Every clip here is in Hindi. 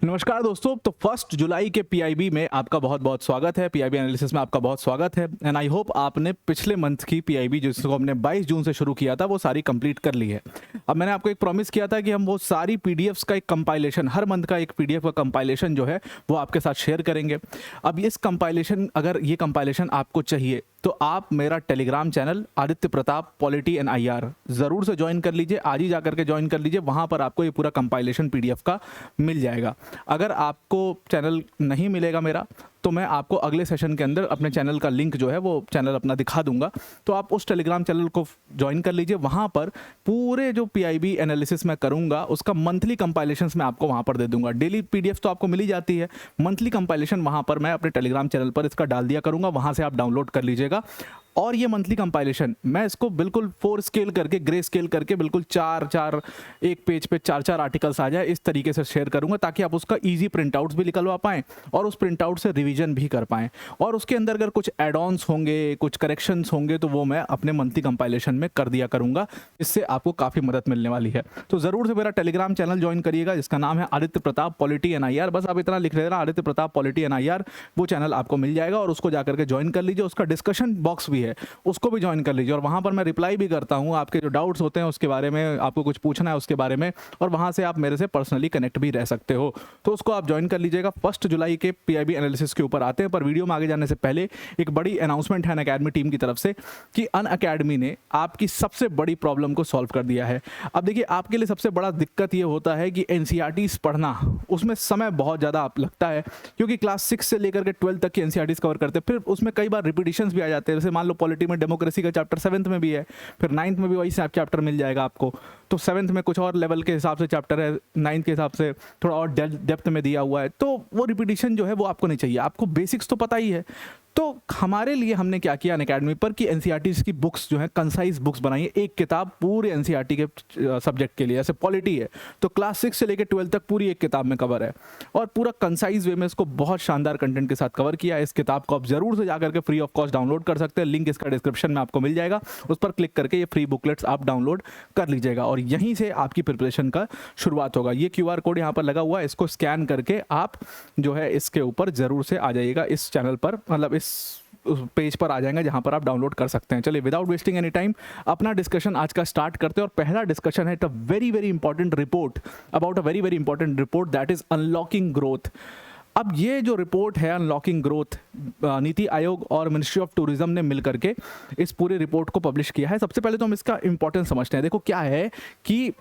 नमस्कार दोस्तों। तो 1 जुलाई के पीआईबी में आपका बहुत बहुत स्वागत है। पीआईबी एनालिसिस में आपका बहुत स्वागत है एंड आई होप आपने पिछले मंथ की पीआईबी जिसको हमने 22 जून से शुरू किया था वो सारी कंप्लीट कर ली है। अब मैंने आपको एक प्रॉमिस किया था कि हम वो सारी पीडीएफ्स का एक कंपाइलेशन, हर मंथ का एक पीडीएफ का कंपाइलेशन जो है वो आपके साथ शेयर करेंगे। अब इस कंपाइलेशन, अगर ये कंपाइलेशन आपको चाहिए तो आप मेरा Telegram channel Aditya Pratap polity and IR ज़रूर से ज्वाइन कर लीजिए। आज ही जाकर के ज्वाइन कर लीजिए, वहाँ पर आपको ये पूरा कंपाइलेशन पीडीएफ का मिल जाएगा। अगर आपको चैनल नहीं मिलेगा मेरा, तो मैं आपको अगले सेशन के अंदर अपने चैनल का लिंक जो है वो चैनल अपना दिखा दूंगा, तो आप उस टेलीग्राम चैनल को ज्वाइन कर लीजिए। वहाँ पर पूरे जो पीआईबी एनालिसिस मैं करूँगा उसका मंथली कंपाइलेशंस मैं आपको वहाँ पर दे दूंगा। डेली पीडीएफ तो आपको मिल ही जाती है, मंथली कंपाइलेशन वहाँ पर मैं अपने टेलीग्राम चैनल पर इसका डाल दिया करूँगा, वहाँ से आप डाउनलोड कर लीजिएगा। और ये मंथली कंपाइलेशन मैं इसको बिल्कुल 4 स्केल करके, ग्रे स्केल करके, बिल्कुल 4 एक पेज पे 4 आर्टिकल्स आ जाए इस तरीके से शेयर करूंगा, ताकि आप उसका इजी प्रिंट आउट्स भी निकलवा पाएँ और उस प्रिंट आउट से रिवीजन भी कर पाएँ। और उसके अंदर अगर कुछ एड ऑन्स होंगे, कुछ करेक्शंस होंगे, तो वो मैं अपने मंथली कंपाइलेशन में कर दिया करूंगा। इससे आपको काफ़ी मदद मिलने वाली है। तो ज़रूर से मेरा टेलीग्राम चैनल ज्वाइन करिएगा जिसका नाम है Aditya Pratap polity and IR. बस आप इतना लिख लेना, Aditya Pratap polity and IR, वो चैनल आपको मिल जाएगा और उसको जाकर के ज्वाइन कर लीजिए। उसका डिस्कशन बॉक्स भी है, उसको भी ज्वाइन कर लीजिए और वहाँ पर मैं रिप्लाई भी करता हूँ। आपके जो डाउट्स होते हैं उसके बारे में, आपको कुछ पूछना है उसके बारे में, और वहाँ से आप मेरे से पर्सनली कनेक्ट भी रह सकते हो, तो उसको आप ज्वाइन कर लीजिएगा। 1 जुलाई के पीआईबी एनालिसिस के ऊपर आते हैं, पर वीडियो में आगे जाने से पहले एक बड़ी अनाउंसमेंट है अनअकैडमी टीम की तरफ से कि अनअकैडमी ने आपकी सबसे बड़ी प्रॉब्लम को सॉल्व कर दिया है। अब देखिए, आपके लिए सबसे बड़ा दिक्कत ये होता है कि एनसीईआरटीज़ पढ़ना, उसमें समय बहुत ज़्यादा लगता है, क्योंकि क्लास 6 से लेकर के 12 तक की एनसीईआरटीज़ कवर करते हैं। फिर उसमें कई बार रिपीटिशंस भी आ जाते हैं। जैसे मान लो पॉलिटी में डेमोक्रेसी का चैप्टर 7th में भी है, फिर 9th में भी वही चैप्टर मिल जाएगा आपको, तो 7th में कुछ और लेवल के हिसाब से चैप्टर है, 9th के हिसाब से थोड़ा और डेप्थ में दिया हुआ है। तो वो रिपीटिशन जो है वो आपको नहीं चाहिए, आपको बेसिक्स तो पता ही है। तो हमारे लिए हमने क्या किया अनअकैडमी पर कि एनसीईआरटीज़ की बुक्स जो है, कंसाइज बुक्स बनाई है, एक किताब पूरे एनसीईआरटी के सब्जेक्ट के लिए। जैसे पॉलिटी है तो क्लास 6 से लेकर 12 तक पूरी एक किताब में कवर है, और पूरा कंसाइज वे में इसको बहुत शानदार कंटेंट के साथ कवर किया है। इस किताब को आप जरूर से जाकर के फ्री ऑफ कॉस्ट डाउनलोड कर सकते हैं, लिंक इसका डिस्क्रिप्शन में आपको मिल जाएगा, उस पर क्लिक करके ये फ्री बुकलेट्स आप डाउनलोड कर लीजिएगा और यहीं से आपकी प्रिपरेशन का शुरुआत होगा। ये क्यूआर कोड यहाँ पर लगा हुआ है, इसको स्कैन करके आप जो है इसके ऊपर जरूर से आ जाइएगा, इस चैनल पर, मतलब इस पेज पर आ जाएंगे जहां पर आप डाउनलोड कर सकते हैं। चलिए, विदाउट वेस्टिंग एनी टाइम अपना डिस्कशन आज का स्टार्ट करते हैं। और पहला डिस्कशन है very very important report, about a very very important report, that is unlocking growth. अब ये जो रिपोर्ट है अनलॉकिंग ग्रोथ, नीति आयोग और मिनिस्ट्री ऑफ टूरिज्म ने मिलकर के इस पूरे रिपोर्ट को पब्लिश किया है। सबसे पहले तो हम इसका इंपॉर्टेंस समझते हैं। देखो क्या है कि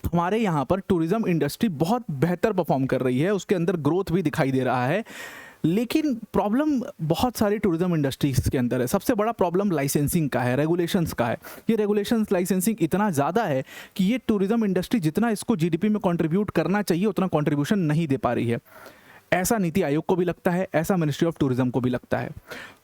हमारे यहाँ पर टूरिज्म इंडस्ट्री बहुत बेहतर परफॉर्म कर रही है, उसके अंदर ग्रोथ भी दिखाई दे रहा है, लेकिन प्रॉब्लम बहुत सारी टूरिज्म इंडस्ट्रीज के अंदर है। सबसे बड़ा प्रॉब्लम लाइसेंसिंग का है, रेगुलेशंस का है। ये रेगुलेशंस, लाइसेंसिंग इतना ज़्यादा है कि ये टूरिज्म इंडस्ट्री जितना इसको जीडीपी में कंट्रीब्यूट करना चाहिए उतना कंट्रीब्यूशन नहीं दे पा रही है। ऐसा नीति आयोग को भी लगता है, ऐसा मिनिस्ट्री ऑफ टूरिज्म को भी लगता है।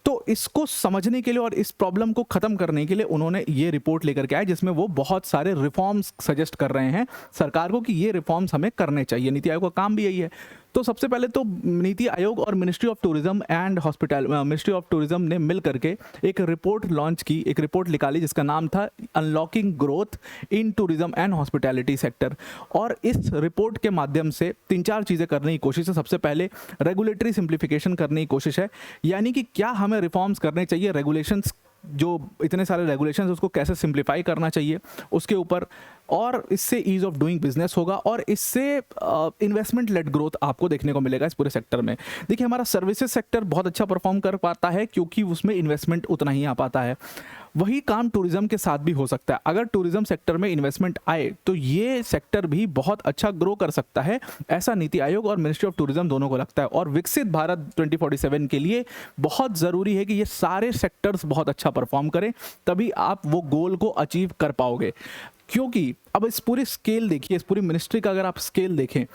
तो इसको समझने के लिए और इस प्रॉब्लम को ख़त्म करने के लिए उन्होंने ये रिपोर्ट लेकर के आए, जिसमें वो बहुत सारे रिफॉर्म्स सजेस्ट कर रहे हैं सरकार को कि ये रिफॉर्म्स हमें करने चाहिए। नीति आयोग का काम भी यही है। तो सबसे पहले तो नीति आयोग और ministry of tourism and ministry of tourism ने मिल करके एक रिपोर्ट लॉन्च की, एक रिपोर्ट निकाली जिसका नाम था unlocking growth in tourism and hospitality sector. और इस रिपोर्ट के माध्यम से 3-4 चीज़ें करने की कोशिश है। सबसे पहले रेगुलेटरी सिंप्लीफिकेशन करने की कोशिश है, यानी कि क्या हमें रिफॉर्म्स करने चाहिए, रेगुलेशंस, जो इतने सारे रेगुलेशंस उसको कैसे सिंप्लीफाई करना चाहिए उसके ऊपर, और इससे ईज ऑफ डूइंग बिजनेस होगा और इससे इन्वेस्टमेंट लेड ग्रोथ आपको देखने को मिलेगा इस पूरे सेक्टर में। देखिए, हमारा सर्विसेज सेक्टर बहुत अच्छा परफॉर्म कर पाता है क्योंकि उसमें इन्वेस्टमेंट उतना ही आ पाता है। वही काम टूरिज्म के साथ भी हो सकता है। अगर टूरिज्म सेक्टर में इन्वेस्टमेंट आए तो ये सेक्टर भी बहुत अच्छा ग्रो कर सकता है, ऐसा नीति आयोग और मिनिस्ट्री ऑफ टूरिज्म दोनों को लगता है। और विकसित भारत 2047 के लिए बहुत ज़रूरी है कि ये सारे सेक्टर्स बहुत अच्छा परफॉर्म करें, तभी आप वो गोल को अचीव कर पाओगे। क्योंकि अब इस पूरी स्केल देखिए, इस पूरी मिनिस्ट्री का अगर आप स्केल देखें,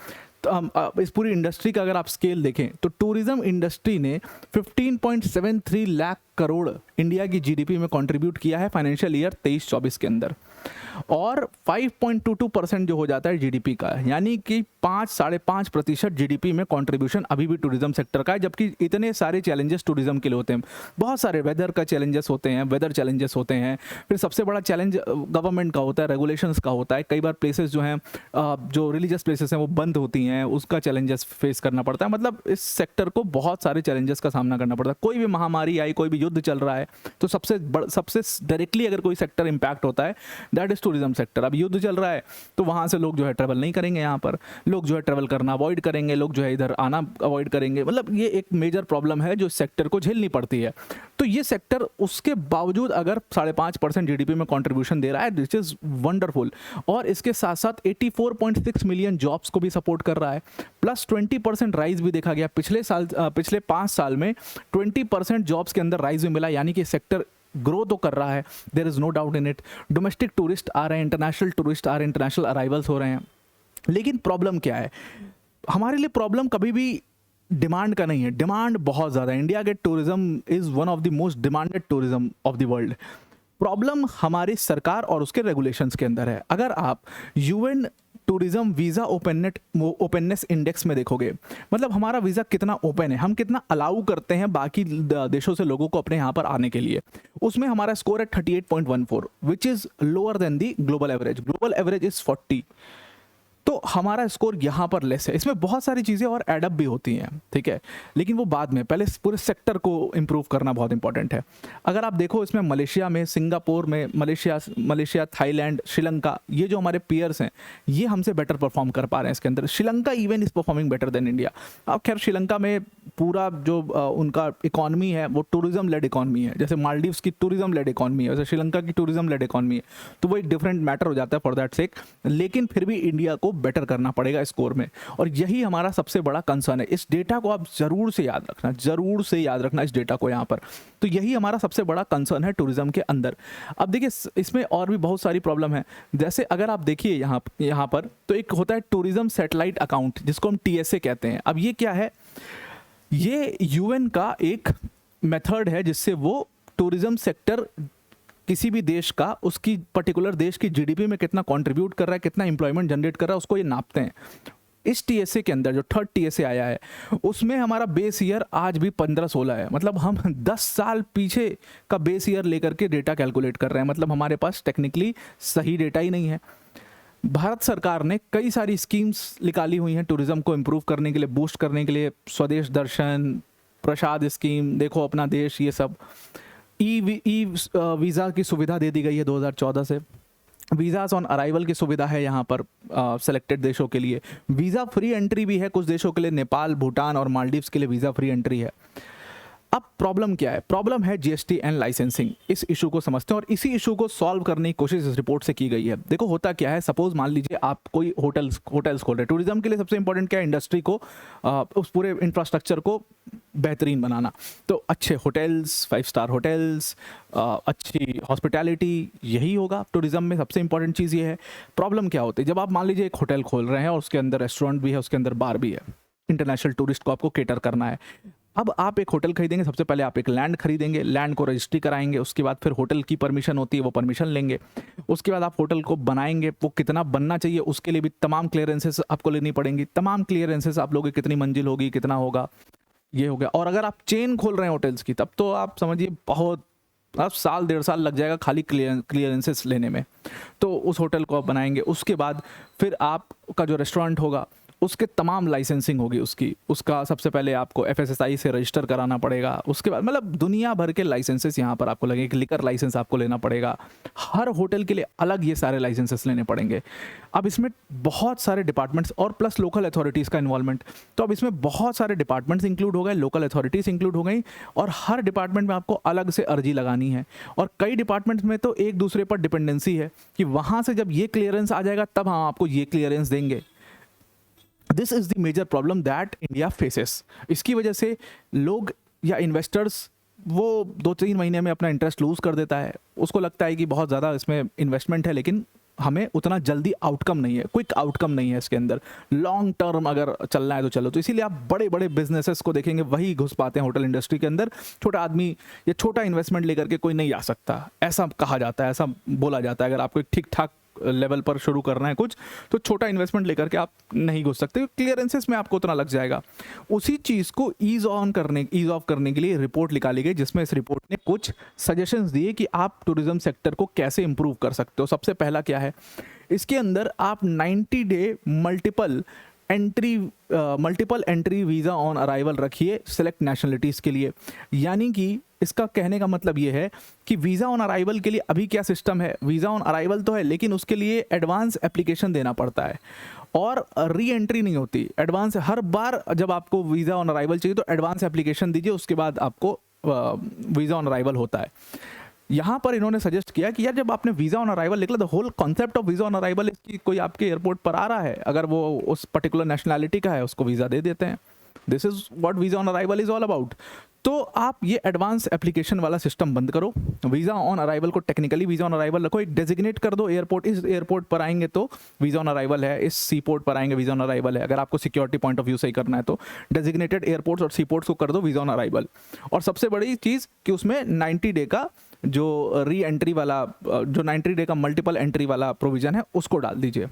तो इस पूरी इंडस्ट्री का अगर आप स्केल देखें तो टूरिज्म इंडस्ट्री ने 15.73 लाख करोड़ इंडिया की जीडीपी में कंट्रीब्यूट किया है फाइनेंशियल ईयर 23-24 के अंदर। और 5.22% जो हो जाता है जीडीपी का, यानी कि 5-5.5% जीडीपी में कंट्रीब्यूशन अभी भी टूरिज्म सेक्टर का है, जबकि इतने सारे चैलेंजेस टूरिज्म के लिए होते हैं। बहुत सारे वेदर का चैलेंजेस होते हैं, वेदर चैलेंजेस होते हैं, फिर सबसे बड़ा चैलेंज गवर्नमेंट का होता है, रेगुलेशंस का होता है। कई बार प्लेसेस जो हैं, जो रिलीजियस प्लेसेस हैं वो बंद होती हैं, उसका चैलेंजेस फेस करना पड़ता है। मतलब इस सेक्टर को बहुत सारे चैलेंजेस का सामना करना पड़ता है। कोई भी महामारी आई, कोई भी युद्ध चल रहा है, तो सबसे डायरेक्टली अगर कोई सेक्टर इंपैक्ट होता है, दैट इज टूरिज्म सेक्टर। अब युद्ध चल रहा है तो वहाँ से लोग जो है ट्रैवल नहीं करेंगे, यहाँ पर लोग जो है ट्रैवल करना अवॉइड करेंगे, लोग जो है इधर आना अवॉइड करेंगे। मतलब ये एक मेजर प्रॉब्लम है जो सेक्टर को झेलनी पड़ती है। तो ये सेक्टर उसके बावजूद अगर 5.5% जीडीपी में कंट्रीब्यूशन दे रहा है, दिस इज वंडरफुल। और इसके साथ साथ 84.6 मिलियन जॉब्स को भी सपोर्ट कर रहा है, प्लस 20% राइज भी देखा गया पिछले 5 साल में 20% जॉब्स के अंदर राइज भी मिला, यानी कि सेक्टर ग्रो तो कर रहा है, there is no doubt in it. Domestic tourist आ रहे हैं, इंटरनेशनल टूरिस्ट आ रहे हैं, इंटरनेशनल अराइवल्स हो रहे हैं। लेकिन प्रॉब्लम क्या है हमारे लिए? प्रॉब्लम कभी भी डिमांड का नहीं है, डिमांड बहुत ज़्यादा है। इंडिया के tourism is one of the most demanded tourism of the world. Problem हमारी सरकार और उसके रेगुलेशंस के अंदर है। अगर आप UN tourism visa openness index में देखोगे, मतलब हमारा वीज़ा कितना ओपन है, हम कितना अलाउ करते हैं बाकी देशों से लोगों को अपने यहाँ पर आने के लिए, उसमें हमारा स्कोर है 38.14, which is lower than the global average. Global average is 40, तो हमारा स्कोर यहाँ पर लेस है। इसमें बहुत सारी चीज़ें और एडअप भी होती हैं, ठीक है, लेकिन वो बाद में। पहले पूरे सेक्टर को इम्प्रूव करना बहुत इंपॉर्टेंट है। अगर आप देखो इसमें मलेशिया में, सिंगापुर में, मलेशिया, थाईलैंड, श्रीलंका, ये जो हमारे पीयर्स हैं ये हमसे बेटर परफॉर्म कर पा रहे हैं इसके अंदर। Sri Lanka even is performing better than India. अब खैर श्रीलंका में पूरा जो उनका इकॉनमी है वो टूरिज्म लेड इकॉनमी है, जैसे मालदीव्स की टूरिज्म लेड इकॉनमी है, वैसे श्रीलंका की टूरिज्म लेड इकॉनमी है, तो वो एक डिफरेंट मैटर हो जाता है फॉर दैट सेक। लेकिन फिर भी इंडिया को बेटर करना पड़ेगा स्कोर में, और यही हमारा सबसे बड़ा कंसर्न है। इस डेटा को आप जरूर से याद रखना इस डेटा को यहाँ पर। तो यही हमारा सबसे बड़ा कंसर्न है टूरिज्म के अंदर। अब देखिए इसमें और भी बहुत सारी प्रॉब्लम है, जैसे अगर आप देखिए यहाँ पर तो एक होता है टूरिज्म सैटेलाइट अकाउंट, जिसको हम टीएसए कहते हैं। अब ये क्या है? ये यूएन का एक मेथड है जिससे वो टूरिज्म सेक्टर किसी भी देश का, उसकी पर्टिकुलर देश की जीडीपी में कितना कंट्रीब्यूट कर रहा है, कितना एम्प्लॉयमेंट जनरेट कर रहा है, उसको ये नापते हैं। इस टीएसए के अंदर जो थर्ड टीएसए आया है उसमें हमारा बेस ईयर आज भी 15-16 है। मतलब हम 10 साल पीछे का बेस ईयर लेकर के डेटा कैलकुलेट कर रहे हैं। मतलब हमारे पास टेक्निकली सही डेटा ही नहीं है। भारत सरकार ने कई सारी स्कीम्स निकाली हुई हैं टूरिज्म को इम्प्रूव करने के लिए, बूस्ट करने के लिए। स्वदेश दर्शन, प्रसाद स्कीम, देखो अपना देश, ये सब। ई वीज़ा की सुविधा दे दी गई है 2014 से। वीज़ास ऑन अराइवल की सुविधा है यहाँ पर सेलेक्टेड देशों के लिए। वीज़ा फ्री एंट्री भी है कुछ देशों के लिए, नेपाल, भूटान और मालदीव्स के लिए वीज़ा फ्री एंट्री है। अब प्रॉब्लम क्या है? प्रॉब्लम है जीएसटी एंड लाइसेंसिंग। इस इशू को समझते हैं और इसी इशू को सॉल्व करने की कोशिश इस रिपोर्ट से की गई है। देखो होता क्या है, सपोज मान लीजिए आप कोई होटल्स खोल रहे हैं। टूरिज्म के लिए सबसे इंपॉर्टेंट क्या है? इंडस्ट्री को, उस पूरे इंफ्रास्ट्रक्चर को बेहतरीन बनाना। तो अच्छे होटल्स, 5 स्टार होटल्स, अच्छी हॉस्पिटैलिटी, यही होगा टूरिज्म में सबसे इंपॉर्टेंट चीज़ ये है। प्रॉब्लम क्या होती है? जब आप मान लीजिए एक होटल खोल रहे हैं और उसके अंदर रेस्टोरेंट भी है, उसके अंदर बार भी है, इंटरनेशनल टूरिस्ट को आपको केटर करना है। अब आप एक होटल खरीदेंगे, सबसे पहले आप एक लैंड खरीदेंगे, लैंड को रजिस्ट्री कराएंगे, उसके बाद फिर होटल की परमिशन होती है, वो परमिशन लेंगे। उसके बाद आप होटल को बनाएंगे, वो कितना बनना चाहिए उसके लिए भी तमाम क्लियरेंसेस आपको लेनी पड़ेंगी। तमाम क्लियरेंसेस आप लोगे, कितनी मंजिल होगी, कितना होगा, ये हो गया। और अगर आप चेन खोल रहे हैं होटल्स की, तब तो आप समझिए बहुत, आप साल 1.5 साल लग जाएगा खाली क्लियरेंसेस लेने में। तो उस होटल को आप बनाएंगे, उसके बाद फिर आपका जो रेस्टोरेंट होगा उसके तमाम लाइसेंसिंग होगी उसका सबसे पहले आपको एफएसएसआई से रजिस्टर कराना पड़ेगा। उसके बाद मतलब दुनिया भर के लाइसेंसेस यहाँ पर आपको लगेंगे। लिकर लाइसेंस आपको लेना पड़ेगा, हर होटल के लिए अलग ये सारे लाइसेंसेस लेने पड़ेंगे। अब इसमें बहुत सारे डिपार्टमेंट्स और प्लस लोकल अथॉरिटीज़ का इन्वॉल्वमेंट, तो अब इसमें बहुत सारे डिपार्टमेंट्स इंक्लूड हो गए, लोकल अथॉरिटीज़ इंक्लूड हो गई, और हर डिपार्टमेंट में आपको अलग से अर्जी लगानी है। और कई डिपार्टमेंट्स में तो एक दूसरे पर डिपेंडेंसी है कि वहाँ से जब ये क्लियरेंस आ जाएगा तब हम आपको ये क्लियरेंस देंगे। This is the major problem that India faces. इसकी वजह से लोग या इन्वेस्टर्स वो 2-3 महीने में अपना इंटरेस्ट लूज़ कर देता है। उसको लगता है कि बहुत ज़्यादा इसमें इन्वेस्टमेंट है, लेकिन हमें उतना जल्दी आउटकम नहीं है, क्विक आउटकम नहीं है इसके अंदर। लॉन्ग टर्म अगर चलना है तो चलो, तो इसीलिए आप बड़े बड़े बिजनेसेस को देखेंगे वही घुस पाते हैं होटल इंडस्ट्री के अंदर। छोटा आदमी या छोटा इन्वेस्टमेंट लेकर के कोई नहीं आ सकता, ऐसा कहा जाता है, ऐसा बोला जाता है। अगर आपको एक ठीक ठाक लेवल पर शुरू करना है कुछ, तो छोटा इन्वेस्टमेंट लेकर के आप नहीं घुस सकते, क्लियरेंसेस में आपको उतना लग जाएगा। उसी चीज़ को ईज ऑफ करने के लिए रिपोर्ट निकाली गई, जिसमें इस रिपोर्ट ने कुछ सजेशंस दिए कि आप टूरिज्म सेक्टर को कैसे इंप्रूव कर सकते हो। सबसे पहला क्या है, इसके अंदर आप 90 day multiple entry visa on arrival रखिए सेलेक्ट नेशनलिटीज़ के लिए। यानी कि इसका कहने का मतलब ये है कि वीज़ा ऑन अराइवल के लिए अभी क्या सिस्टम है, वीज़ा ऑन अराइवल तो है लेकिन उसके लिए एडवांस एप्लीकेशन देना पड़ता है और री एंट्री नहीं होती। एडवांस हर बार जब आपको वीज़ा ऑन अराइवल चाहिए तो एडवांस एप्लीकेशन दीजिए, उसके बाद आपको वीज़ा ऑन अराइवल होता है। यहाँ पर इन्होंने सजेस्ट किया कि यार जब आपने वीज़ा ऑन अराइवल निकला, the whole concept of visa on arrival इसकी कोई आपके एयरपोर्ट पर आ रहा है, अगर वो उस पर्टिकुलर नेशनैलिटी का है उसको वीज़ा दे देते हैं। This is what visa on arrival is all about. तो आप ये एडवांस एप्लीकेशन वाला सिस्टम बंद करो, वीज़ा ऑन अराइवल को टेक्निकली वीज़ा ऑन अराइवल रखो, एक डेजिग्नेट कर दो एयरपोर्ट, इस एयरपोर्ट पर आएंगे तो वीज़ा ऑन अराइवल है, इस सी पोर्ट पर आएंगे वीज़ा ऑन अराइवल है। अगर आपको सिक्योरिटी पॉइंट ऑफ व्यू से ही करना है तो डेजिग्नेटेड एयरपोर्ट्स और सी पोर्ट्स को कर दो वीज़ा ऑन अराइवल। और सबसे बड़ी चीज़ कि उसमें 90 डे का जो री एंट्री वाला, जो 90 डे का मल्टीपल एंट्री वाला प्रोविज़न है उसको डाल दीजिए।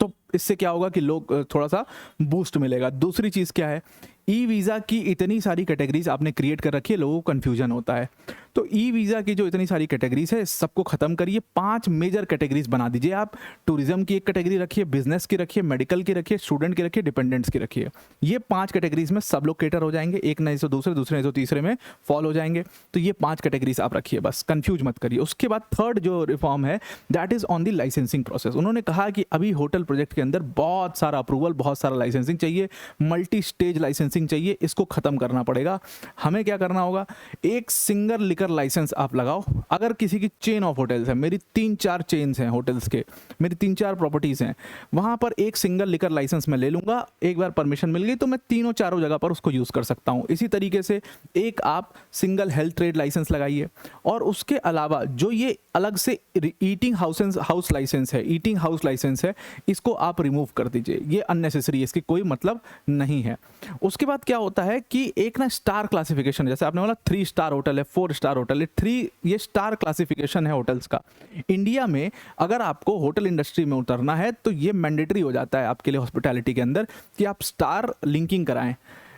तो इससे क्या होगा कि लोग थोड़ा सा बूस्ट मिलेगा। दूसरी चीज़ क्या है, ई वीज़ा की इतनी सारी कैटेगरीज आपने क्रिएट कर रखी है, लोगों को कन्फ्यूजन होता है। तो ई वीज़ा की जो इतनी सारी कैटेगरीज है सबको ख़त्म करिए, 5 मेजर कैटेगरीज बना दीजिए आप। टूरिज्म की एक कैटेगरी रखिए, बिजनेस की रखिए, मेडिकल की रखिए, स्टूडेंट की रखिए, डिपेंडेंट्स की रखिए। ये 5 कैटेगरीज में सब लोग कैटर हो जाएंगे, एक नहीं तो दूसरे, दूसरे नहीं तो तीसरे में फॉल हो जाएंगे। तो ये 5 कैटेगरीज आप रखिए, बस कंफ्यूज मत करिए। उसके बाद थर्ड जो रिफॉर्म है that is on the licensing process. उन्होंने कहा कि अभी होटल प्रोजेक्ट के अंदर बहुत सारा अप्रूवल, बहुत सारा लाइसेंसिंग चाहिए, मल्टी स्टेज लाइसेंसिंग चाहिए, इसको ख़त्म करना पड़ेगा। हमें क्या करना होगा, एक सिंगल लिकर लाइसेंस आप लगाओ। अगर किसी की चेन ऑफ होटल्स है, मेरी 3-4 चेन्स हैं होटल्स के, मेरी 3-4 प्रॉपर्टीज़ हैं, वहाँ पर एक सिंगल लिकर लाइसेंस मैं ले लूँगा। एक बार परमिशन मिल गई तो मैं तीनों चारों जगह पर उसको यूज़ कर सकता हूँ। इसी तरीके से एक आप सिंगल हेल्थ ट्रेड लाइसेंस लगाइए। और उसके अलावा जो ये अलग से ईटिंग हाउस लाइसेंस है, ईटिंग हाउस लाइसेंस है, इसको आप रिमूव कर दीजिए। ये अननेसेसरी है, इसकी कोई मतलब नहीं है। उसके बाद क्या होता है कि एक ना स्टार क्लासिफिकेशन, जैसे आपने बोला 3 स्टार होटल है, 4 स्टार होटल है, 3 ये स्टार क्लासिफिकेशन है होटल्स का। इंडिया में अगर आपको होटल इंडस्ट्री में उतरना है तो ये मैंडेटरी हो जाता है आपके लिए हॉस्पिटैलिटी के अंदर कि आप स्टार लिंकिंग कराएं।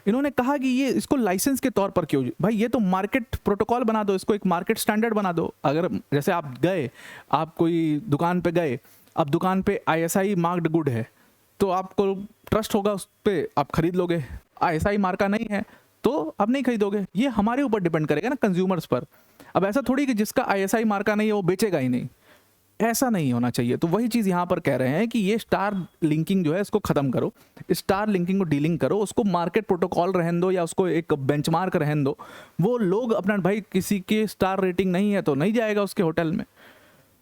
इन्होंने कहा कि ये इसको लाइसेंस के तौर पर क्यों, भाई ये तो मार्केट प्रोटोकॉल बना दो, इसको एक मार्केट स्टैंडर्ड बना दो। अगर जैसे आप गए, आप कोई दुकान पे गए, अब दुकान पे ISI मार्क्ड गुड है तो आपको ट्रस्ट होगा उस पर, आप खरीद लोगे। ISI मार्का नहीं है तो आप नहीं खरीदोगे। ये हमारे ऊपर डिपेंड करेगा ना, कंज्यूमर्स पर। अब ऐसा थोड़ी कि जिसका ISI मार्का नहीं है वो बेचेगा ही नहीं, ऐसा नहीं होना चाहिए। तो वही चीज़ यहाँ पर कह रहे हैं कि ये स्टार लिंकिंग जो है इसको ख़त्म करो, स्टार लिंकिंग को डीलिंग करो, उसको मार्केट प्रोटोकॉल रहने दो या उसको एक बेंचमार्क रहने दो। वो लोग अपना, भाई किसी के स्टार रेटिंग नहीं है तो नहीं जाएगा उसके होटल में।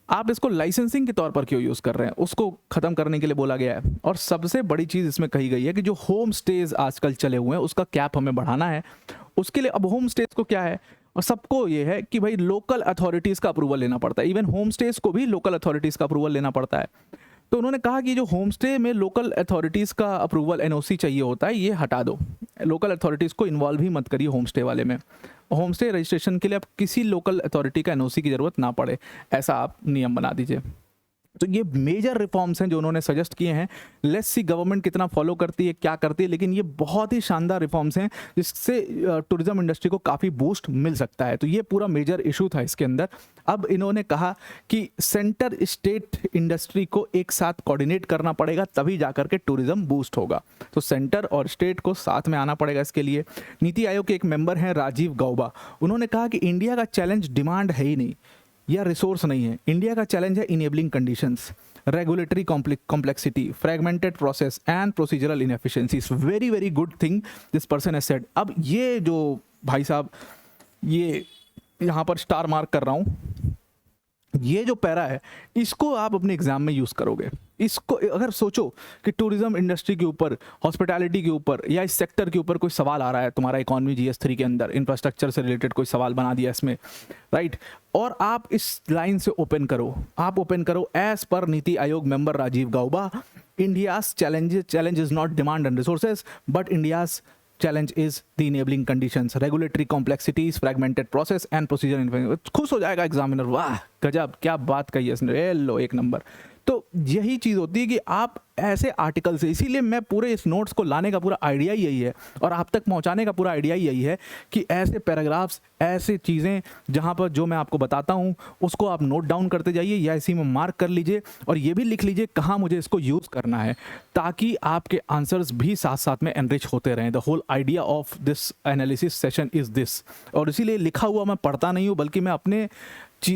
आप इसको लाइसेंसिंग के तौर पर क्यों यूज़ कर रहे हैं, उसको ख़त्म करने के लिए बोला गया है। और सबसे बड़ी चीज़ इसमें कही गई है कि जो होम स्टेज आजकल चले हुए हैं उसका कैप हमें बढ़ाना है। उसके लिए अब होम स्टेज को क्या है, और सबको ये है कि भाई लोकल अथॉरिटीज़ का अप्रूवल लेना पड़ता है। इवन होम स्टेज को भी लोकल अथॉरिटीज़ का अप्रूवल लेना पड़ता है। तो उन्होंने कहा कि जो होम स्टे में लोकल अथॉरिटीज़ का अप्रूवल NOC चाहिए होता है, ये हटा दो। लोकल अथॉरिटीज़ को इन्वॉल्व ही मत करिए होम स्टे वाले में। होम स्टे रजिस्ट्रेशन के लिए अब किसी लोकल अथॉरिटी का NOC की ज़रूरत ना पड़े, ऐसा आप नियम बना दीजिए। तो ये मेजर रिफॉर्म्स हैं जो उन्होंने सजेस्ट किए हैं। लेट्स सी गवर्नमेंट कितना फॉलो करती है, क्या करती है, लेकिन ये बहुत ही शानदार रिफॉर्म्स हैं जिससे टूरिज्म इंडस्ट्री को काफ़ी बूस्ट मिल सकता है। तो ये पूरा मेजर इशू था इसके अंदर। अब इन्होंने कहा कि सेंटर स्टेट इंडस्ट्री को एक साथ कोऑर्डिनेट करना पड़ेगा, तभी जाकर के टूरिज्म बूस्ट होगा। तो सेंटर और स्टेट को साथ में आना पड़ेगा इसके लिए। नीति आयोग के एक मेंबर हैं राजीव गौबा, उन्होंने कहा कि इंडिया का चैलेंज डिमांड है ही नहीं या रिसोर्स नहीं है, इंडिया का चैलेंज है enabling conditions, regulatory complexity, fragmented process and procedural inefficiencies. Very very good thing this person has said. अब ये जो भाई साहब, ये यहाँ पर स्टार मार्क कर रहा हूँ, ये जो पैरा है इसको आप अपने एग्जाम में यूज़ करोगे। इसको अगर सोचो कि टूरिज्म इंडस्ट्री के ऊपर, हॉस्पिटैलिटी के ऊपर या इस सेक्टर के ऊपर कोई सवाल आ रहा है तुम्हारा इकोनॉमी GS3 के अंदर, इंफ्रास्ट्रक्चर से रिलेटेड कोई सवाल बना दिया इसमें, राइट, और आप इस लाइन से ओपन करो, आप ओपन करो एज पर NITI Aayog member Rajiv Gauba, India's challenge is not demand and resources but India's challenge is the enabling conditions, regulatory complexities, fragmented process and procedure। खुश हो जाएगा एग्जामिनर, वाह गजब क्या बात कही है इसने, ए लो एक नंबर। तो यही चीज़ होती है कि आप ऐसे आर्टिकल से, इसीलिए मैं पूरे इस नोट्स को लाने का पूरा आइडिया ही यही है और आप तक पहुंचाने का पूरा आइडिया ही यही है कि ऐसे पैराग्राफ्स, ऐसी चीज़ें जहां पर जो मैं आपको बताता हूं उसको आप नोट डाउन करते जाइए या इसी में मार्क कर लीजिए और ये भी लिख लीजिए कहाँ मुझे इसको यूज़ करना है, ताकि आपके आंसर्स भी साथ साथ में एनरिच होते रहें। The whole idea of this analysis session is this. और इसीलिए लिखा हुआ मैं पढ़ता नहीं हूँ, बल्कि मैं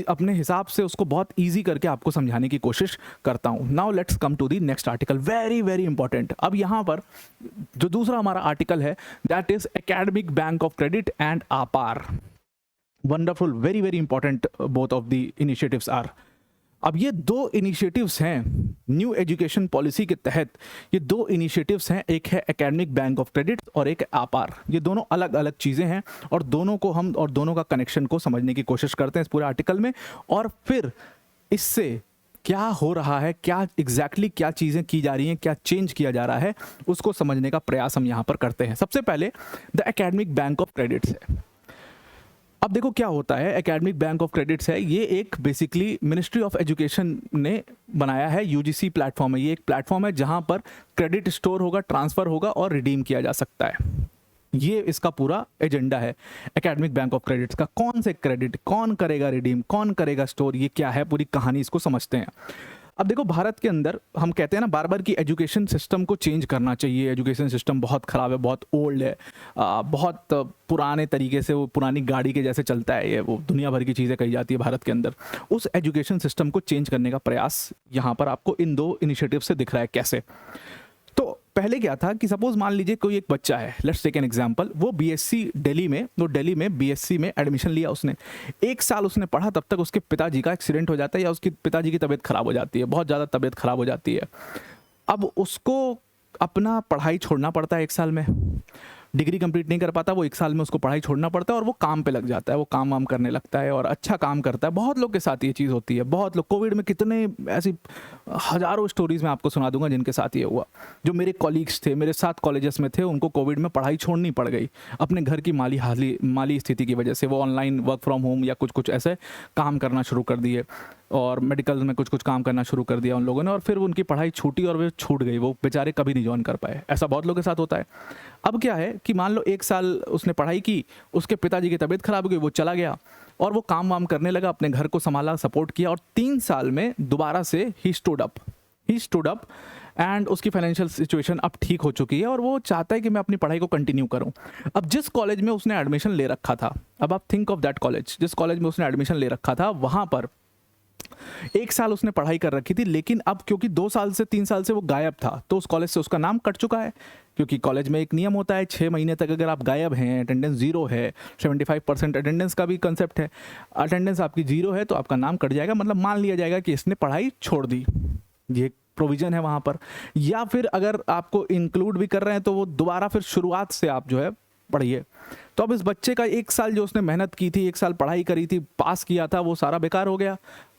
अपने हिसाब से उसको बहुत इजी करके आपको समझाने की कोशिश करता हूँ। Now let's come to the next article, very very important. अब यहाँ पर जो दूसरा हमारा आर्टिकल है that is academic bank of credit and APAAR. Wonderful, very very important both of the initiatives are. अब ये दो इनिशिएटिव्स हैं न्यू एजुकेशन पॉलिसी के तहत, ये दो इनिशिएटिव्स हैं, एक है एकेडमिक बैंक ऑफ क्रेडिट और एक आपार। ये दोनों अलग अलग चीज़ें हैं और दोनों को हम और दोनों का कनेक्शन को समझने की कोशिश करते हैं इस पूरे आर्टिकल में, और फिर इससे क्या हो रहा है, क्या एग्जैक्टली क्या चीज़ें की जा रही हैं, क्या चेंज किया जा रहा है, उसको समझने का प्रयास हम यहाँ पर करते हैं। सबसे पहले the academic bank of credit है। अब देखो क्या होता है, एकेडमिक बैंक ऑफ क्रेडिट्स है, ये एक बेसिकली मिनिस्ट्री ऑफ एजुकेशन ने बनाया है, यूजीसी प्लेटफॉर्म है। ये एक प्लेटफॉर्म है जहां पर क्रेडिट स्टोर होगा, ट्रांसफ़र होगा और रिडीम किया जा सकता है। ये इसका पूरा एजेंडा है एकेडमिक बैंक ऑफ क्रेडिट्स का। कौन से क्रेडिट, कौन करेगा रिडीम, कौन करेगा स्टोर, ये क्या है पूरी कहानी, इसको समझते हैं। अब देखो भारत के अंदर हम कहते हैं ना बार बार कि एजुकेशन सिस्टम को चेंज करना चाहिए, एजुकेशन सिस्टम बहुत ख़राब है, बहुत ओल्ड है, बहुत पुराने तरीके से, वो पुरानी गाड़ी के जैसे चलता है, ये वो दुनिया भर की चीज़ें कही जाती है भारत के अंदर। उस एजुकेशन सिस्टम को चेंज करने का प्रयास यहाँ पर आपको इन दो इनिशिएटिव से दिख रहा है। कैसे? तो पहले क्या था कि सपोज मान लीजिए कोई एक बच्चा है, लेट्स टेक एन एग्जांपल, वो बीएससी दिल्ली में बीएससी में एडमिशन लिया उसने, एक साल उसने पढ़ा, तब तक उसके पिताजी का एक्सीडेंट हो जाता है या उसके पिताजी की तबीयत खराब हो जाती है, बहुत ज़्यादा तबीयत खराब हो जाती है। अब उसको अपना पढ़ाई छोड़ना पड़ता है, एक साल में डिग्री कंप्लीट नहीं कर पाता, वो एक साल में उसको पढ़ाई छोड़ना पड़ता है और वो काम पे लग जाता है, वो काम वाम करने लगता है और अच्छा काम करता है। बहुत लोग के साथ ये चीज़ होती है, बहुत लोग, कोविड में कितने ऐसी हज़ारों स्टोरीज मैं आपको सुना दूंगा जिनके साथ ये हुआ। जो मेरे कॉलीग्स थे, मेरे साथ कॉलेजेस में थे, उनको कोविड में पढ़ाई छोड़नी पड़ गई अपने घर की माली स्थिति की वजह से। वो ऑनलाइन वर्क फ्रॉम होम या कुछ ऐसे काम करना शुरू कर दिए और मेडिकल में कुछ काम करना शुरू कर दिया उन लोगों ने, और फिर उनकी पढ़ाई छूटी और वे छूट गई, वो बेचारे कभी नहीं ज्वाइन कर पाए। ऐसा बहुत लोगों के साथ होता है। अब क्या है कि मान लो एक साल उसने पढ़ाई की, उसके पिताजी की तबीयत खराब हो गई, वो चला गया और वो काम वाम करने लगा, अपने घर को संभाला, सपोर्ट किया, और 3 साल में दोबारा से ही स्टूड अप एंड उसकी फाइनेंशियल सिचुएशन अब ठीक हो चुकी है और वो चाहता है कि मैं अपनी पढ़ाई को कंटिन्यू करूं। अब जिस कॉलेज में उसने एडमिशन ले रखा था, अब आप थिंक ऑफ दैट कॉलेज, जिस कॉलेज में उसने एडमिशन ले रखा था, वहां पर 1 साल उसने पढ़ाई कर रखी थी, लेकिन अब क्योंकि 2 साल से 3 साल से वो गायब था, तो उस कॉलेज से उसका नाम कट चुका है। क्योंकि कॉलेज में एक नियम होता है, 6 महीने तक अगर आप गायब हैं, अटेंडेंस 0 है, 75% अटेंडेंस का भी कंसेप्ट है, अटेंडेंस आपकी 0 है तो आपका नाम कट जाएगा, मतलब मान लिया जाएगा कि इसने पढ़ाई छोड़ दी। ये प्रोविजन है वहाँ पर। या फिर अगर आपको इंक्लूड भी कर रहे हैं तो वो दोबारा फिर शुरुआत से आप जो है पढ़िए। तो अब इस बच्चे का 1 साल जो उसने मेहनत की थी, 1 साल पढ़ाई करी थी, पास किया था, वो सारा बेकार हो गया।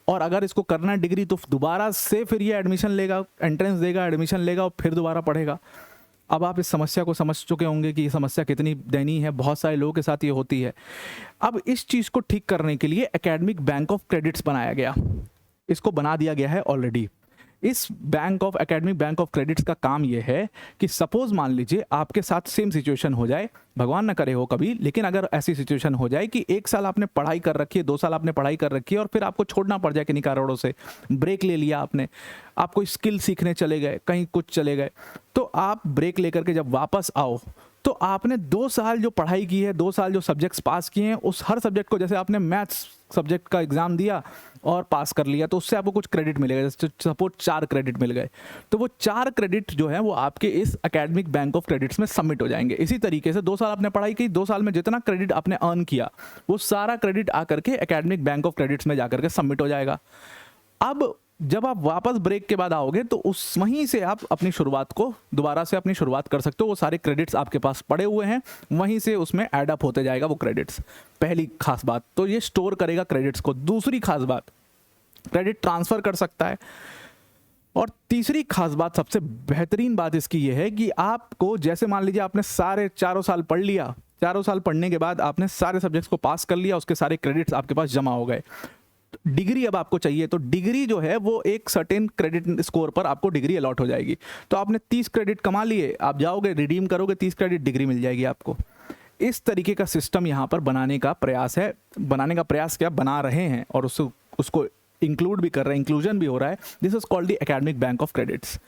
और अगर इसको करना है डिग्री तो दोबारा से फिर ये एडमिशन लेगा, एंट्रेंस देगा, एडमिशन लेगा और फिर दोबारा पढ़ेगा। अब आप इस समस्या को समझ चुके होंगे कि ये समस्या कितनी दयनीय है, बहुत सारे लोगों के साथ ये होती है। अब इस चीज़ को ठीक करने के लिए एकेडमिक बैंक ऑफ क्रेडिट्स बनाया गया, इसको बना दिया गया है ऑलरेडी। इस एकेडमिक बैंक ऑफ क्रेडिट्स का काम यह है कि सपोज मान लीजिए आपके साथ सेम सिचुएशन हो जाए, भगवान ना करे हो कभी, लेकिन अगर ऐसी सिचुएशन हो जाए कि 1 साल आपने पढ़ाई कर रखी है, 2 साल आपने पढ़ाई कर रखी है और फिर आपको छोड़ना पड़ जाए किन्हीं कारणों से, ब्रेक ले लिया आपने, आप कोई स्किल सीखने चले गए, कहीं कुछ चले गए, तो आप ब्रेक लेकर के जब वापस आओ तो आपने 2 साल जो पढ़ाई की है, 2 साल जो सब्जेक्ट्स पास किए हैं, उस हर सब्जेक्ट को, जैसे आपने मैथ्स सब्जेक्ट का एग्जाम दिया और पास कर लिया तो उससे आपको कुछ क्रेडिट मिलेगा। जैसे सपोज 4 क्रेडिट मिल गए, तो वो 4 क्रेडिट जो है वो आपके इस एकेडमिक बैंक ऑफ क्रेडिट्स में सबमिट हो जाएंगे। इसी तरीके से 2 साल आपने पढ़ाई की, 2 साल में जितना क्रेडिट आपने अर्न किया वो सारा क्रेडिट आकर के एकेडमिक बैंक ऑफ क्रेडिट्स में जाकर के सबमिट हो जाएगा। अब जब आप वापस ब्रेक के बाद आओगे तो उस वहीं से आप अपनी शुरुआत को दोबारा से अपनी शुरुआत कर सकते हो। वो सारे क्रेडिट्स आपके पास पड़े हुए हैं, वहीं से उसमें ऐड अप होते जाएगा वो क्रेडिट्स। पहली खास बात तो ये स्टोर करेगा क्रेडिट्स को। दूसरी खास बात, क्रेडिट ट्रांसफर कर सकता है। और तीसरी खास बात, सबसे बेहतरीन बात इसकी ये है कि आपको, जैसे मान लीजिए आपने सारे 4 साल पढ़ लिया, 4 साल पढ़ने के बाद आपने सारे सब्जेक्ट्स को पास कर लिया, उसके सारे क्रेडिट्स आपके पास जमा हो गए, डिग्री अब आपको चाहिए, तो डिग्री जो है वो एक सर्टेन क्रेडिट स्कोर पर आपको डिग्री अलॉट हो जाएगी। तो आपने 30 क्रेडिट कमा लिए, आप जाओगे रिडीम करोगे, 30 क्रेडिट डिग्री मिल जाएगी आपको। इस तरीके का सिस्टम यहाँ पर बनाने का प्रयास है, बनाने का प्रयास क्या बना रहे हैं और उसको इंक्लूड भी कर रहे हैं, इंक्लूजन भी हो रहा है। This is called the academic bank of credits.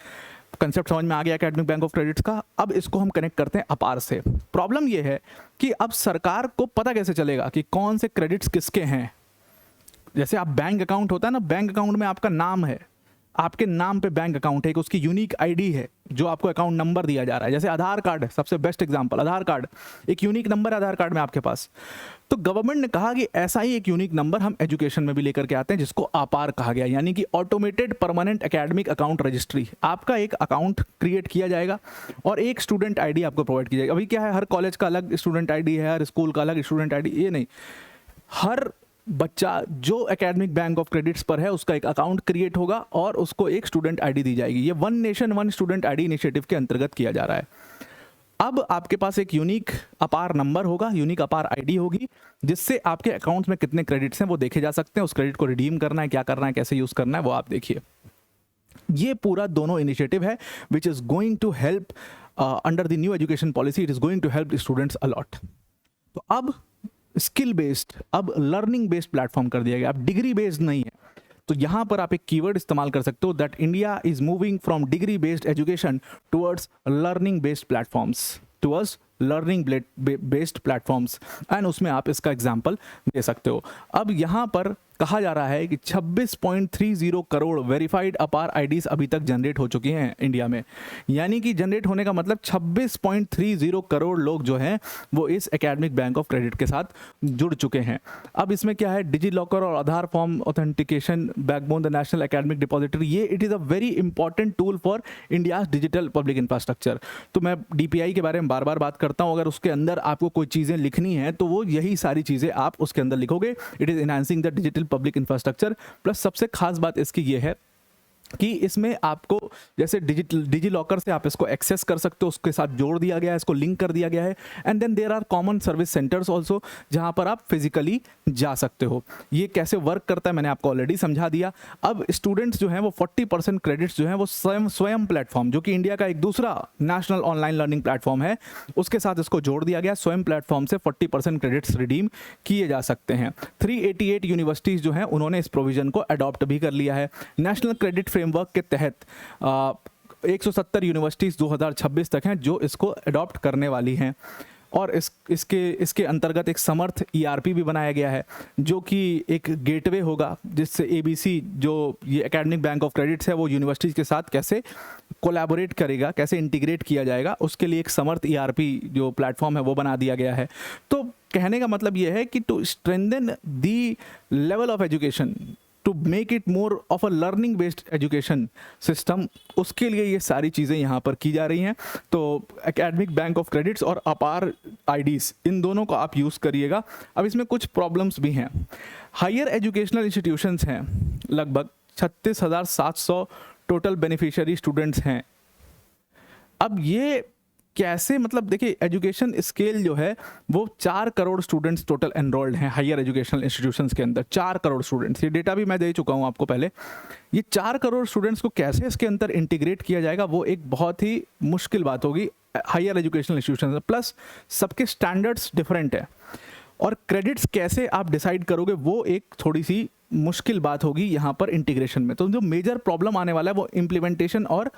Concept समझ में आ गया एकेडमिक बैंक ऑफ क्रेडिट्स का। अब इसको हम कनेक्ट करते हैं अपार से। प्रॉब्लम यह है कि अब सरकार को पता कैसे चलेगा कि कौन से क्रेडिट्स किसके हैं। जैसे आप बैंक अकाउंट होता है ना, बैंक अकाउंट में आपका नाम है, आपके नाम पे बैंक अकाउंट है, उसकी यूनिक आईडी है जो आपको अकाउंट नंबर दिया जा रहा है। जैसे आधार कार्ड है, सबसे बेस्ट एग्जांपल, आधार कार्ड, एक यूनिक नंबर है आधार कार्ड में आपके पास। तो गवर्नमेंट ने कहा कि ऐसा ही एक यूनिक नंबर हम एजुकेशन में भी लेकर के आते हैं, जिसको आपार कहा गया, यानी कि automated permanent academic account registry. आपका एक अकाउंट क्रिएट किया जाएगा और एक स्टूडेंट आईडी आपको प्रोवाइड की जाएगी। अभी क्या है, हर कॉलेज का अलग स्टूडेंट आईडी है, हर स्कूल का अलग स्टूडेंट आईडी, ये नहीं, हर बच्चा जो एकेडमिक बैंक ऑफ क्रेडिट्स पर है उसका एक अकाउंट क्रिएट होगा और उसको एक स्टूडेंट आईडी दी जाएगी। ये one nation one student ID initiative के अंतर्गत किया जा रहा है। अब आपके पास एक यूनिक अपार नंबर होगा, यूनिक अपार आईडी होगी, जिससे आपके अकाउंट्स में कितने क्रेडिट्स हैं वो देखे जा सकते हैं। उस क्रेडिट को रिडीम करना है, क्या करना है, कैसे यूज करना है, वो आप देखिए। ये पूरा दोनों इनिशिएटिव है which is going to help under the new education policy, it is going to help the students a lot. तो अब स्किल बेस्ड, अब लर्निंग बेस्ड प्लेटफॉर्म कर दिया गया, अब डिग्री बेस्ड नहीं है। तो यहां पर आप एक कीवर्ड इस्तेमाल कर सकते हो, that India is moving from degree based education towards learning based platforms, towards learning based platforms. And उसमें आप इसका एग्जांपल दे सकते हो। अब यहां पर कहा जा रहा है कि 26.30 करोड़ वेरीफाइड अपार आईडीज अभी तक जनरेट हो चुकी हैं इंडिया में। यानी कि जनरेट होने का मतलब 26.30 करोड़ लोग जो हैं वो इस एकेडमिक बैंक ऑफ क्रेडिट के साथ जुड़ चुके हैं। अब इसमें क्या है, डिजी लॉकर और Aadhaar form authentication backbone the national academic depository, ये it is a very important tool for India digital public infrastructure. तो मैं DPI के बारे में बार बार बात करता हूँ, अगर उसके अंदर आपको कोई चीज़ें लिखनी है तो वो यही सारी चीज़ें आप उसके अंदर लिखोगे। It is enhancing the digital public infrastructure. Plus सबसे खास बात इसकी ये है कि इसमें आपको जैसे डिजी लॉकर से आप इसको एक्सेस कर सकते हो, उसके साथ जोड़ दिया गया है, इसको लिंक कर दिया गया है। And then there are common service centres also, जहां पर आप फिजिकली जा सकते हो। ये कैसे वर्क करता है मैंने आपको ऑलरेडी समझा दिया। अब स्टूडेंट्स जो हैं वो 40% क्रेडिट्स जो हैं वो स्वयं प्लेटफॉर्म, जो कि इंडिया का एक दूसरा नेशनल ऑनलाइन लर्निंग प्लेटफॉर्म है, उसके साथ इसको जोड़ दिया गया। स्वयं प्लेटफॉर्म से 40% क्रेडिट्स रिडीम किए जा सकते हैं। 388 यूनिवर्सिटीज़ जो हैं उन्होंने इस प्रोविजन को अडॉप्ट भी कर लिया है। नेशनल क्रेडिट फ्रेमवर्क के तहत 170 यूनिवर्सिटीज़ 2026 तक हैं जो इसको अडॉप्ट करने वाली हैं। और इसके अंतर्गत एक समर्थ ERP भी बनाया गया है, जो कि एक गेटवे होगा जिससे ABC जो ये एकेडमिक बैंक ऑफ क्रेडिट्स है वो यूनिवर्सिटीज़ के साथ कैसे कोलैबोरेट करेगा, कैसे इंटीग्रेट किया जाएगा, उसके लिए एक समर्थ ERP जो प्लेटफॉर्म है वो बना दिया गया है। तो कहने का मतलब ये है कि to strengthen the level of education, to make it more of a learning based education system, उसके लिए ये सारी चीज़ें यहाँ पर की जा रही हैं। तो एकेडमिक बैंक ऑफ क्रेडिट्स और अपार आईडीज़, इन दोनों को आप यूज़ करिएगा। अब इसमें कुछ प्रॉब्लम्स भी हैं। हायर एजुकेशनल इंस्टीट्यूशंस हैं, लगभग 36,700 टोटल बेनिफिशियरी स्टूडेंट्स हैं। अब ये कैसे, मतलब देखिए एजुकेशन स्केल जो है वो 4 करोड़ स्टूडेंट्स टोटल एनरोल्ड हैं हायर एजुकेशनल इंस्टीट्यूशंस के अंदर। 4 करोड़ स्टूडेंट्स, ये डेटा भी मैं दे चुका हूँ आपको पहले। ये 4 करोड़ स्टूडेंट्स को कैसे इसके अंदर इंटीग्रेट किया जाएगा वो एक बहुत ही मुश्किल बात होगी हायर एजुकेशनल इंस्टीट्यूशन। प्लस सबके स्टैंडर्ड्स डिफरेंट है और क्रेडिट्स कैसे आप डिसाइड करोगे वो एक थोड़ी सी मुश्किल बात होगी यहाँ पर इंटीग्रेशन में। तो जो मेजर प्रॉब्लम आने वाला है वो इम्प्लीमेंटेशन और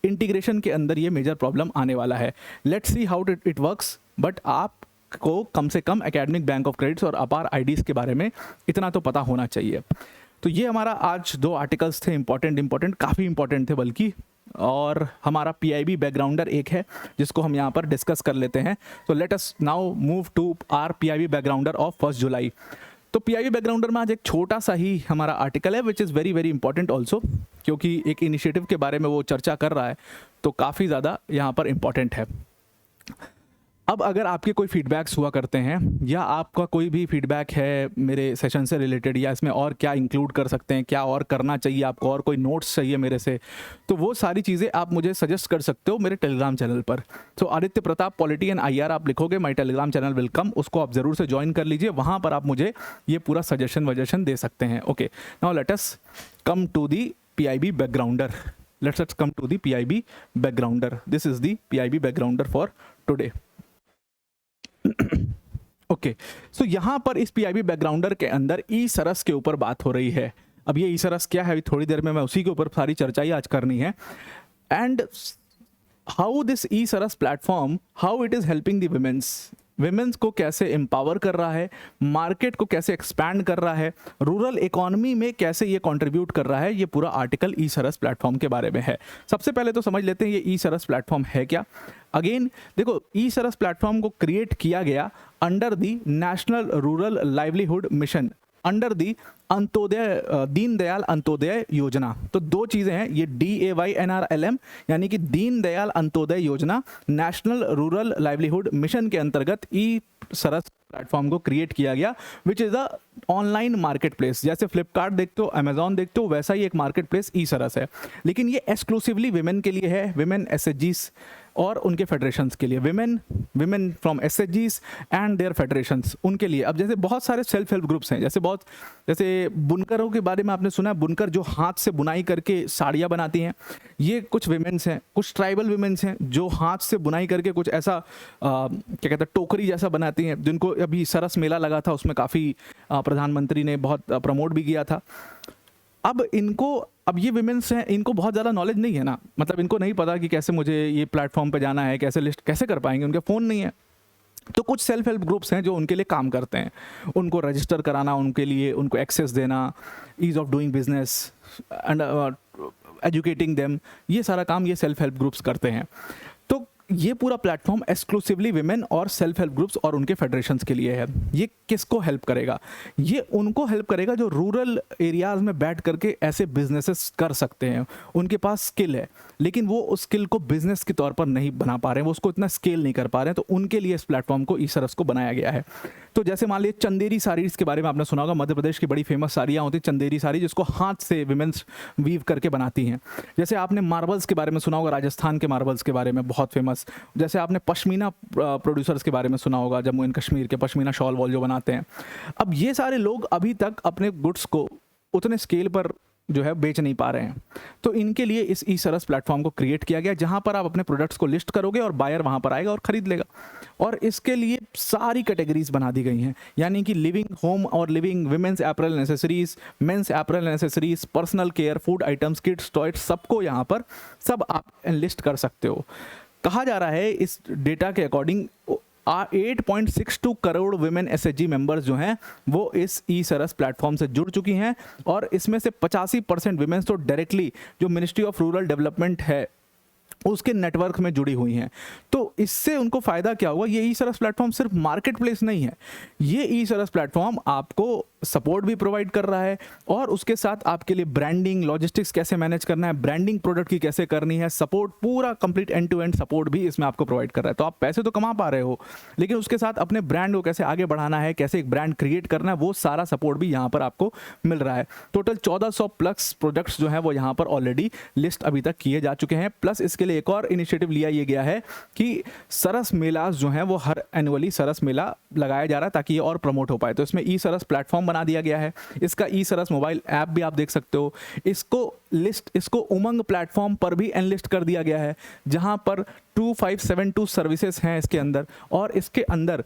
इंटीग्रेशन के अंदर ये मेजर प्रॉब्लम आने वाला है। Let's see how it works, but आपको कम से कम एकेडमिक बैंक ऑफ क्रेडिट्स और अपार आईडीज़ के बारे में इतना तो पता होना चाहिए। तो ये हमारा आज 2 आर्टिकल्स थे, इंपॉर्टेंट, काफ़ी इंपॉर्टेंट थे बल्कि, और हमारा पीआईबी बैकग्राउंडर एक है जिसको हम यहाँ पर डिस्कस कर लेते हैं। तो let us now move to our PIB backgrounder of 1 July. तो पीआईबी बैकग्राउंडर में आज एक छोटा सा ही हमारा आर्टिकल है which is very very important also, क्योंकि एक इनिशिएटिव के बारे में वो चर्चा कर रहा है, तो काफ़ी ज़्यादा यहाँ पर इम्पॉर्टेंट है। अब अगर आपके कोई फीडबैक्स हुआ करते हैं या आपका कोई भी फीडबैक है मेरे सेशन से रिलेटेड, या इसमें और क्या इंक्लूड कर सकते हैं, क्या और करना चाहिए आपको, और कोई नोट्स चाहिए मेरे से, तो वो सारी चीज़ें आप मुझे सजेस्ट कर सकते हो मेरे टेलीग्राम चैनल पर। तो Aditya Pratap polity and IR आप लिखोगे, माई टेलीग्राम चैनल वेलकम, उसको आप ज़रूर से ज्वाइन कर लीजिए। वहाँ पर आप मुझे ये पूरा सजेशन दे सकते हैं। Okay, now let us come to the PIB backgrounder. Let's come to the PIB backgrounder. This is the PIB backgrounder for today. Okay, so यहाँ पर इस PIB बैकग्राउंडर के अंदर ई सरस के ऊपर बात हो रही है। अब ये ई सरस क्या है, अभी थोड़ी देर में मैं उसी के ऊपर सारी चर्चा ही आज करनी है। And how this E Saras platform, how it is helping the women's को कैसे एम्पावर कर रहा है, मार्केट को कैसे एक्सपैंड कर रहा है, रूरल इकोनॉमी में कैसे ये कंट्रीब्यूट कर रहा है, ये पूरा आर्टिकल ई सरस प्लेटफॉर्म के बारे में है। सबसे पहले तो समझ लेते हैं ये ई सरस प्लेटफॉर्म है क्या। अगेन देखो, ई सरस प्लेटफॉर्म को क्रिएट किया गया under the national rural livelihood mission, under the Antyodaya Deendayal Antyodaya योजना। तो 2 चीज़ें हैं, ये DAYNRLM यानी कि दीनदयाल अंत्योदय योजना नेशनल रूरल लाइवलीहुड मिशन के अंतर्गत ई सरस प्लेटफॉर्म को क्रिएट किया गया, which is a online market place. जैसे फ्लिपकार्ट देखते हो, अमेजॉन देखते हो, वैसा ही एक मार्केट प्लेस ई सरस है, लेकिन ये एक्सक्लूसिवली विमेन के लिए है, विमेन SHGs और उनके फेडरेशंस के लिए, women from SHGs and their federations, उनके लिए। अब जैसे बहुत सारे सेल्फ हेल्प ग्रुप्स हैं, जैसे बुनकरों के बारे में आपने सुना है, बुनकर जो हाथ से बुनाई करके साड़ियाँ बनाती हैं, ये कुछ विमेंस हैं। कुछ ट्राइबल विमेंस हैं जो हाथ से बुनाई करके कुछ ऐसा क्या कहते हैं, टोकरी जैसा बनाती हैं, जिनको अभी सरस मेला लगा था, उसमें काफ़ी प्रधानमंत्री ने बहुत प्रमोट भी किया था। अब ये विमेंस हैं, इनको बहुत ज़्यादा नॉलेज नहीं है ना, मतलब इनको नहीं पता कि कैसे मुझे ये प्लेटफॉर्म पे जाना है, कैसे लिस्ट कैसे कर पाएंगे, उनके फ़ोन नहीं है। तो कुछ सेल्फ हेल्प ग्रुप्स हैं जो उनके लिए काम करते हैं, उनको रजिस्टर कराना, उनके लिए उनको एक्सेस देना, ease of doing business and educating them, ये सारा काम ये सेल्फ हेल्प ग्रुप्स करते हैं। तो ये पूरा प्लेटफॉर्म एक्सक्लूसिवली विमेन और सेल्फ हेल्प ग्रुप्स और उनके फेडरेशंस के लिए है। ये किसको हेल्प करेगा? ये उनको हेल्प करेगा जो रूरल एरियाज़ में बैठ करके ऐसे बिजनेसेस कर सकते हैं, उनके पास स्किल है, लेकिन वो उस स्किल को बिजनेस के तौर पर नहीं बना पा रहे हैं, वो उसको इतना स्केल नहीं कर पा रहे हैं, तो उनके लिए इस प्लेटफॉर्म को ई सरस को बनाया गया है। तो जैसे मान लीजिए चंदेरी साड़ीज़ के बारे में आपने सुना होगा, मध्य प्रदेश की बड़ी फेमस साड़ियाँ होती हैं चंदेरी साड़ी, जिसको हाथ से विमेंस वीव करके बनाती हैं। जैसे आपने मार्बल्स के बारे में सुना होगा, राजस्थान के मार्बल्स के बारे में बहुत फेमस। जैसे आपने पश्मीना प्रोड्यूसर्स के बारे में सुना होगा, जम्मू एंड कश्मीर के पश्मीना शॉल वॉल जो बनाते हैं। अब ये सारे लोग अभी तक अपने गुड्स को उतने स्केल पर जो है बेच नहीं पा रहे हैं, तो इनके लिए इस ई सरस प्लेटफॉर्म को क्रिएट किया गया, जहां पर आप अपने प्रोडक्ट्स को लिस्ट करोगे और बायर वहां पर आएगा और खरीद लेगा। और इसके लिए सारी कैटेगरीज बना दी गई हैं, यानी कि लिविंग होम और living, women's apparel necessaries, men's apparel necessaries, personal care, food items, kids toys, सबको यहाँ पर सब आप लिस्ट कर सकते हो। कहा जा रहा है इस डेटा के according 8.62 crore women SHG members जो हैं वो इस ई सरस प्लेटफॉर्म से जुड़ चुकी हैं, और इसमें से 85% विमेंस तो डायरेक्टली जो मिनिस्ट्री ऑफ रूरल डेवलपमेंट है उसके नेटवर्क में जुड़ी हुई हैं। तो इससे उनको फ़ायदा क्या हुआ? ये ई सरस प्लेटफॉर्म सिर्फ मार्केट प्लेस नहीं है, ये ई सरस प्लेटफॉर्म आपको सपोर्ट भी प्रोवाइड कर रहा है, और उसके साथ आपके लिए ब्रांडिंग, लॉजिस्टिक्स कैसे मैनेज करना है, ब्रांडिंग प्रोडक्ट की कैसे करनी है, सपोर्ट, पूरा complete end to end support भी इसमें आपको प्रोवाइड कर रहा है। तो आप पैसे तो कमा पा रहे हो, लेकिन उसके साथ अपने ब्रांड को कैसे आगे बढ़ाना है, कैसे एक ब्रांड क्रिएट करना है, वो सारा सपोर्ट भी यहाँ पर आपको मिल रहा है। टोटल 1400 प्लस प्रोडक्ट्स जो हैं वो यहाँ पर ऑलरेडी लिस्ट अभी तक किए जा चुके हैं। प्लस इसके लिए एक और इनिशिएटिव लिया ये गया है कि सरस मेला जो है वो हर एनुअली सरस मेला लगाया जा रहा है, ताकि ये और प्रमोट हो पाए। तो इसमें ई सरस प्लेटफॉर्म बना दिया गया है। इसका ई सरस मोबाइल ऐप भी आप देख सकते हो। इसको लिस्ट इसको उमंग प्लेटफॉर्म पर भी एनलिस्ट कर दिया गया है, जहां पर 2572 सर्विसेज हैं इसके अंदर, और इसके अंदर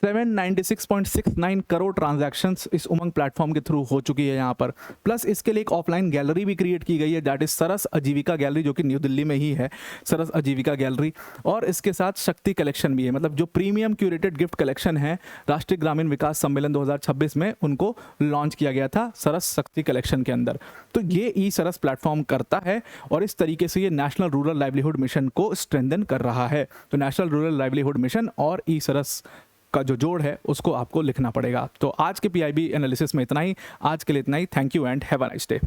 796.69 करोड़ ट्रांजैक्शंस इस उमंग प्लेटफॉर्म के थ्रू हो चुकी है यहाँ पर। प्लस इसके लिए एक ऑफलाइन गैलरी भी क्रिएट की गई है, दैट इज सरस आजीविका गैलरी, जो कि न्यू दिल्ली में ही है, सरस आजीविका गैलरी। और इसके साथ शक्ति कलेक्शन भी है, मतलब जो प्रीमियम क्यूरेटेड गिफ्ट कलेक्शन है राष्ट्रीय ग्रामीण विकास सम्मेलन 2026 में उनको लॉन्च किया गया था सरस शक्ति कलेक्शन के अंदर। तो ये ई सरस प्लेटफॉर्म करता है और इस तरीके से ये नेशनल रूरल लाइवलीहुड मिशन को स्ट्रेंथन कर रहा है। तो नेशनल रूरल लाइवलीहुड मिशन और ई सरस का जो जोड़ है उसको आपको लिखना पड़ेगा। तो आज के पीआईबी एनालिसिस में इतना ही, आज के लिए इतना ही। Thank you and have a nice day.